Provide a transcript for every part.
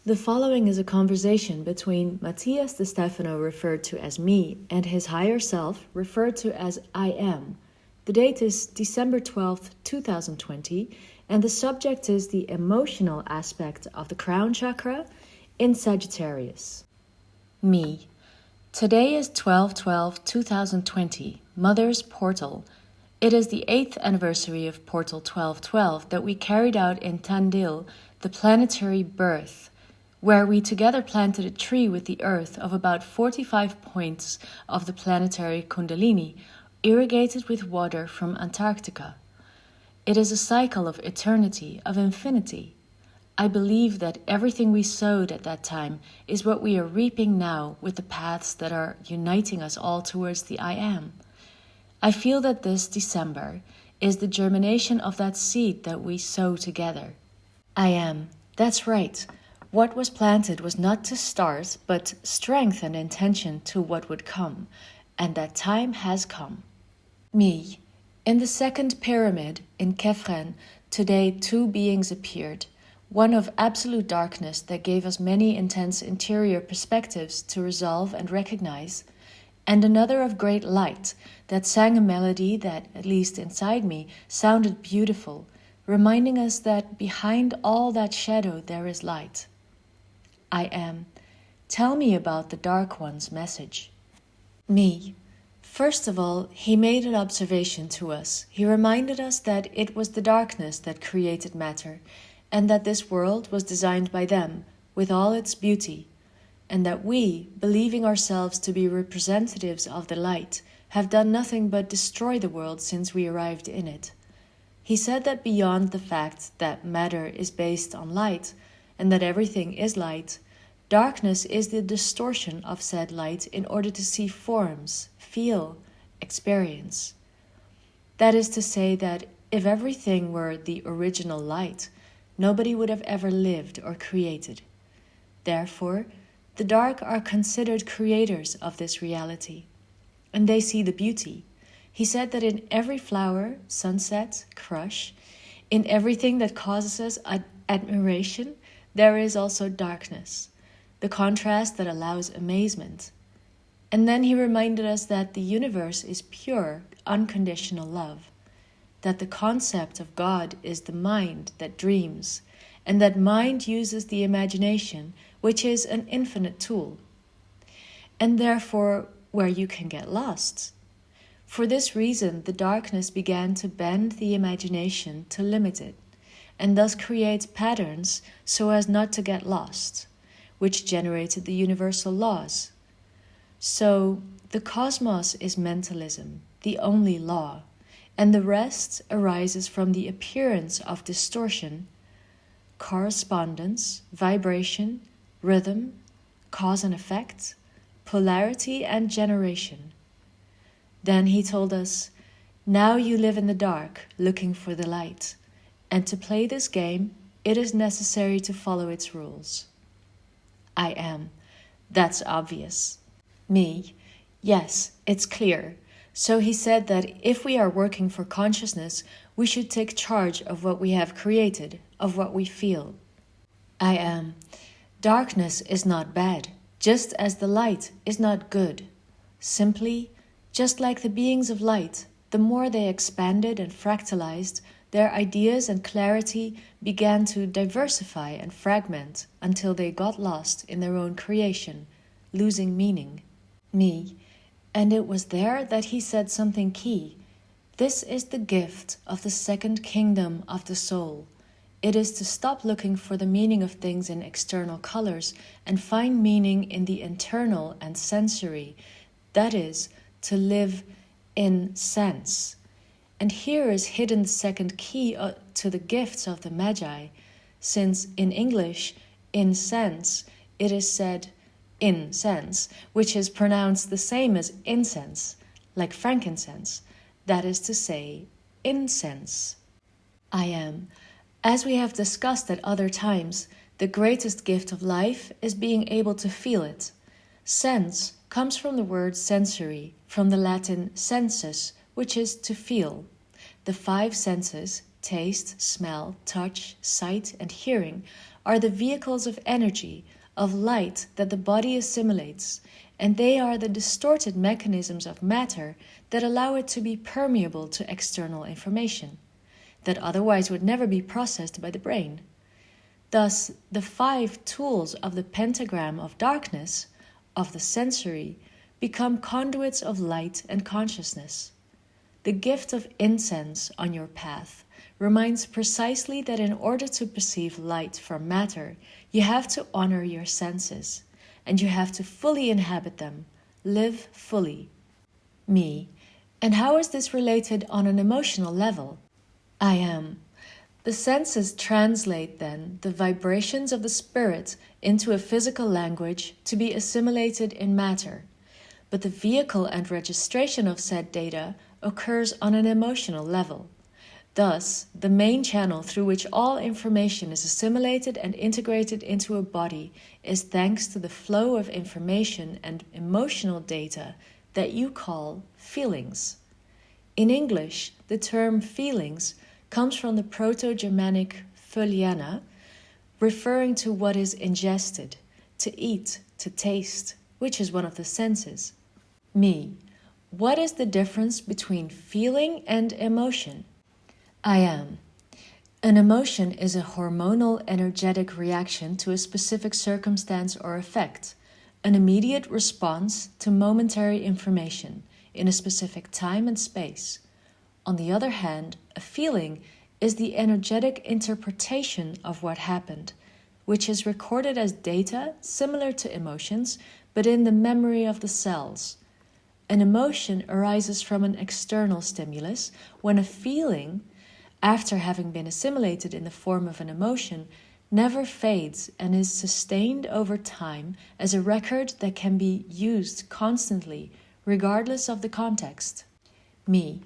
The following is a conversation between Matías De Stefano, referred to as me, and his higher self, referred to as I am. The date is December 12th, 2020, and the subject is the emotional aspect of the crown chakra in Sagittarius. Me. Today is 12/12/2020, Mother's Portal. It is the 8th anniversary of Portal 1212 that we carried out in Tandil, the planetary birth, where we together planted a tree with the earth of about 45 points of the planetary Kundalini, irrigated with water from Antarctica. It is a cycle of eternity, of infinity. I believe that everything we sowed at that time is what we are reaping now with the paths that are uniting us all towards the I am. I feel that this December is the germination of that seed that we sow together. I am, that's right. What was planted was not to start, but strength and intention to what would come, and that time has come. Me. In the second pyramid, in Kefren, today 2 beings appeared, one of absolute darkness that gave us many intense interior perspectives to resolve and recognize, and another of great light that sang a melody that, at least inside me, sounded beautiful, reminding us that behind all that shadow there is light. I am. Tell me about the Dark One's message. Me. First of all, he made an observation to us. He reminded us that it was the darkness that created matter, and that this world was designed by them, with all its beauty, and that we, believing ourselves to be representatives of the light, have done nothing but destroy the world since we arrived in it. He said that beyond the fact that matter is based on light, and that everything is light, darkness is the distortion of said light in order to see forms, feel, experience. That is to say that if everything were the original light, nobody would have ever lived or created. Therefore, the dark are considered creators of this reality, and they see the beauty. He said that in every flower, sunset, crush, in everything that causes us admiration, there is also darkness, the contrast that allows amazement. And then he reminded us that the universe is pure, unconditional love, that the concept of God is the mind that dreams, and that mind uses the imagination, which is an infinite tool, and therefore where you can get lost. For this reason, the darkness began to bend the imagination to limit it, and thus create patterns so as not to get lost, which generated the universal laws. So, the cosmos is mentalism, the only law, and the rest arises from the appearance of distortion, correspondence, vibration, rhythm, cause and effect, polarity and generation. Then he told us, now you live in the dark, looking for the light. And to play this game, it is necessary to follow its rules. I am. That's obvious. Me. Yes, it's clear. So he said that if we are working for consciousness, we should take charge of what we have created, of what we feel. I am. Darkness is not bad, just as the light is not good. Simply, just like the beings of light, the more they expanded and fractalized, their ideas and clarity began to diversify and fragment until they got lost in their own creation, losing meaning. Me. And it was there that he said something key. This is the gift of the second kingdom of the soul. It is to stop looking for the meaning of things in external colors and find meaning in the internal and sensory. That is, to live in sense. And here is hidden the second key to the gifts of the Magi, since in English, in sense, it is said in sense, which is pronounced the same as incense, like frankincense, that is to say, incense. I am. As we have discussed at other times, the greatest gift of life is being able to feel it. Sense comes from the word sensory, from the Latin sensus, which is to feel. The 5 senses, taste, smell, touch, sight, and hearing, are the vehicles of energy, of light that the body assimilates, and they are the distorted mechanisms of matter that allow it to be permeable to external information, that otherwise would never be processed by the brain. Thus, the 5 tools of the pentagram of darkness, of the sensory, become conduits of light and consciousness. The gift of incense on your path reminds precisely that in order to perceive light from matter, you have to honor your senses, and you have to fully inhabit them, live fully. Me. And how is this related on an emotional level? I am. The senses translate then the vibrations of the spirit into a physical language to be assimilated in matter, but the vehicle and registration of said data occurs on an emotional level. Thus, the main channel through which all information is assimilated and integrated into a body is thanks to the flow of information and emotional data that you call feelings. In English, the term feelings comes from the Proto-Germanic "följana", referring to what is ingested, to eat, to taste, which is one of the senses. Me. What is the difference between feeling and emotion? I am. An emotion is a hormonal energetic reaction to a specific circumstance or effect, an immediate response to momentary information in a specific time and space. On the other hand, a feeling is the energetic interpretation of what happened, which is recorded as data similar to emotions, but in the memory of the cells. An emotion arises from an external stimulus, when a feeling, after having been assimilated in the form of an emotion, never fades and is sustained over time as a record that can be used constantly, regardless of the context. Me.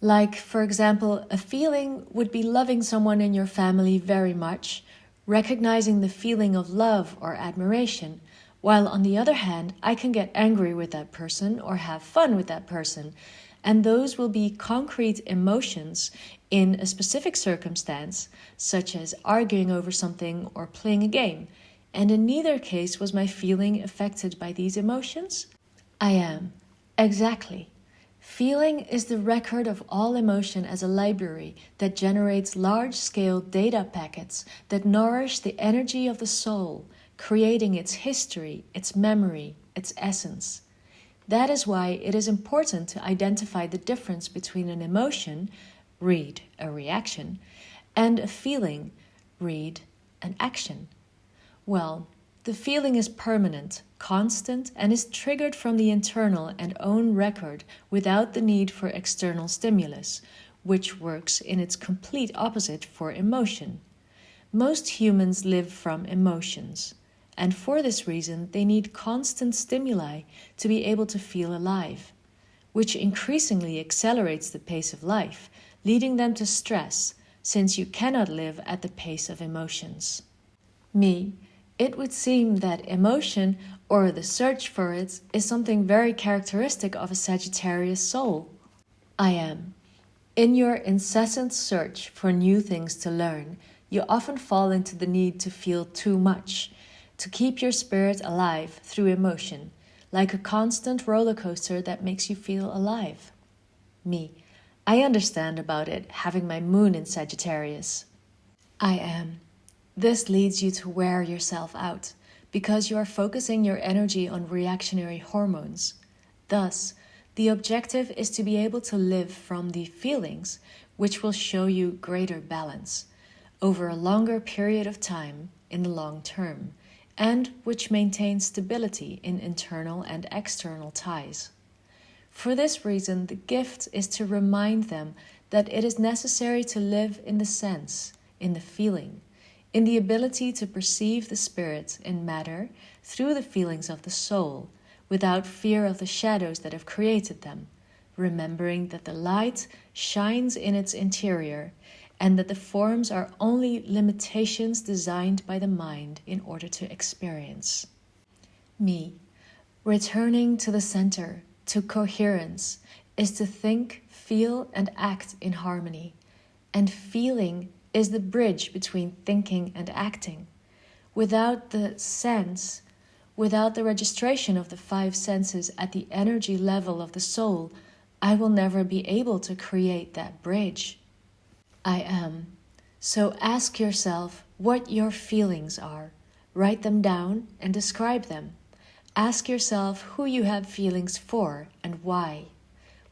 Like, for example, a feeling would be loving someone in your family very much, recognizing the feeling of love or admiration, while on the other hand, I can get angry with that person or have fun with that person, and those will be concrete emotions in a specific circumstance, such as arguing over something or playing a game, and in neither case was my feeling affected by these emotions. I am. Exactly. Feeling is the record of all emotion as a library that generates large-scale data packets that nourish the energy of the soul, creating its history, its memory, its essence. That is why it is important to identify the difference between an emotion, read a reaction, and a feeling, read an action. Well, the feeling is permanent, constant, and is triggered from the internal and own record without the need for external stimulus, which works in its complete opposite for emotion. Most humans live from emotions, and for this reason they need constant stimuli to be able to feel alive, which increasingly accelerates the pace of life, leading them to stress, since you cannot live at the pace of emotions. Me. It would seem that emotion, or the search for it, is something very characteristic of a Sagittarius soul. I am. In your incessant search for new things to learn, you often fall into the need to feel too much, to keep your spirit alive through emotion, like a constant roller coaster that makes you feel alive. Me. I understand about it, having my moon in Sagittarius. I am. This leads you to wear yourself out, because you are focusing your energy on reactionary hormones. Thus, the objective is to be able to live from the feelings, which will show you greater balance, over a longer period of time in the long term, and which maintains stability in internal and external ties. For this reason, the gift is to remind them that it is necessary to live in the sense, in the feeling, in the ability to perceive the spirit in matter through the feelings of the soul, without fear of the shadows that have created them, remembering that the light shines in its interior, and that the forms are only limitations designed by the mind in order to experience. Me. Returning to the center, to coherence, is to think, feel, and act in harmony, and feeling is the bridge between thinking and acting. Without the sense, without the registration of the 5 senses at the energy level of the soul, I will never be able to create that bridge. I am. So ask yourself what your feelings are. Write them down and describe them. Ask yourself who you have feelings for and why.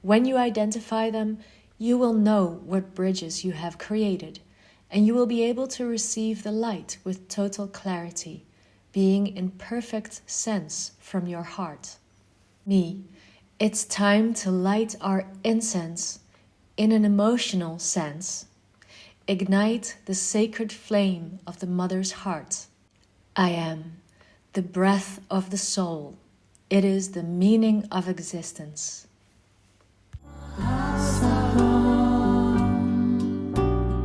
When you identify them, you will know what bridges you have created, and you will be able to receive the light with total clarity, being in perfect sense from your heart. Me, it's time to light our incense in an emotional sense. Ignite the sacred flame of the mother's heart. I am the breath of the soul. It is the meaning of existence. Mahasa,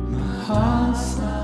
Mahasa.